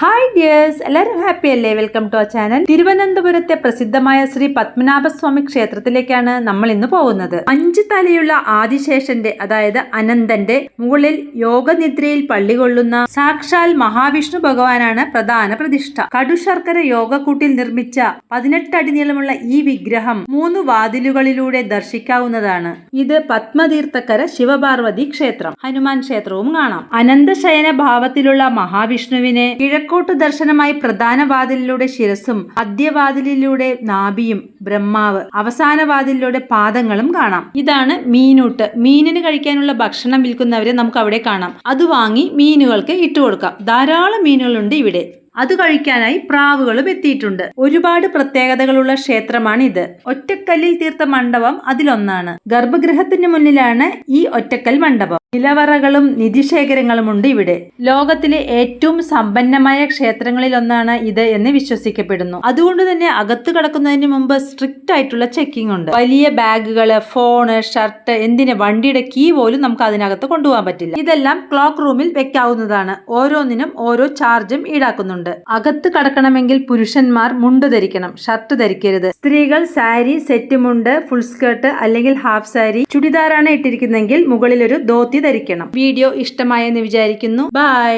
Hi dears, എല്ലാവരും happy അല്ലേ? Welcome to our channel. തിരുവനന്തപുരത്തെ പ്രസിദ്ധമായ ശ്രീ പത്മനാഭസ്വാമി ക്ഷേത്രത്തിലേക്കാണ് നമ്മൾ ഇന്ന് പോകുന്നത്. 5 തലയുള്ള ആദിശേഷന്റെ, അതായത് അനന്തന്റെ മുകളിൽ യോഗനിദ്രയിൽ പള്ളികൊള്ളുന്ന സാക്ഷാൽ മഹാവിഷ്ണു ഭഗവാനാണ് പ്രധാന പ്രതിഷ്ഠ. കടുശർക്കര യോഗക്കൂട്ടിൽ നിർമ്മിച്ച 18 അടി നീളമുള്ള ഈ വിഗ്രഹം 3 വാതിലുകളിലൂടെ ദർശിക്കാവുന്നതാണ്. ഇത് പത്മതീർത്ഥക്കര ശിവപാർവതി ക്ഷേത്രം, ഹനുമാൻ ക്ഷേത്രവും കാണാം. അനന്തശയന ഭാവത്തിലുള്ള മഹാവിഷ്ണുവിനെ കിഴക്കോട്ട് ദർശനമായി പ്രധാന വാതിലിലൂടെ ശിരസും, മധ്യവാതിലിലൂടെ നാഭിയും, ബ്രഹ്മാവ്, അവസാന വാതിലിലൂടെ പാദങ്ങളും കാണാം. ഇതാണ് മീനൂട്ട്. മീനിന് കഴിക്കാനുള്ള ഭക്ഷണം വിൽക്കുന്നവരെ നമുക്ക് അവിടെ കാണാം. അത് വാങ്ങി മീനുകൾക്ക് ഇട്ടുകൊടുക്കാം. ധാരാളം മീനുകളുണ്ട് ഇവിടെ. അത് കഴിക്കാനായി പ്രാവുകളും എത്തിയിട്ടുണ്ട്. ഒരുപാട് പ്രത്യേകതകളുള്ള ക്ഷേത്രമാണ് ഇത്. ഒറ്റക്കല്ലിൽ തീർത്ത മണ്ഡപം അതിലൊന്നാണ്. ഗർഭഗൃഹത്തിന് മുന്നിലാണ് ഈ ഒറ്റക്കൽ മണ്ഡപം. നിലവറകളും നിധിശേഖരങ്ങളും ഉണ്ട് ഇവിടെ. ലോകത്തിലെ ഏറ്റവും സമ്പന്നമായ ക്ഷേത്രങ്ങളിൽ ഒന്നാണ് ഇത് എന്ന് വിശ്വസിക്കപ്പെടുന്നു. അതുകൊണ്ട് തന്നെ അകത്ത് കടക്കുന്നതിന് മുമ്പ് സ്ട്രിക്റ്റ് ആയിട്ടുള്ള ചെക്കിംഗ് ഉണ്ട്. വലിയ ബാഗുകള്, ഫോണ്, ഷർട്ട്, എന്തിന് വണ്ടിയുടെ കീ പോലും നമുക്ക് അതിനകത്ത് കൊണ്ടുപോകാൻ പറ്റില്ല. ഇതെല്ലാം ക്ലോക്ക് റൂമിൽ വെക്കാവുന്നതാണ്. ഓരോന്നിനും ഓരോ ചാർജും ഈടാക്കുന്നുണ്ട്. അകത്ത് കടക്കണമെങ്കിൽ പുരുഷന്മാർ മുണ്ട് ധരിക്കണം, ഷർട്ട് ധരിക്കരുത്. സ്ത്രീകൾ സാരി, സെറ്റ് മുണ്ട്, ഫുൾ സ്കേർട്ട് അല്ലെങ്കിൽ ഹാഫ് സാരി, ചുടിദാറാണ് ഇട്ടിരിക്കുന്നെങ്കിൽ മുകളിൽ ഒരു ധോത്തി ധരിക്കണം. വീഡിയോ ഇഷ്ടമായെന്ന് വിചാരിക്കുന്നു. ബൈ.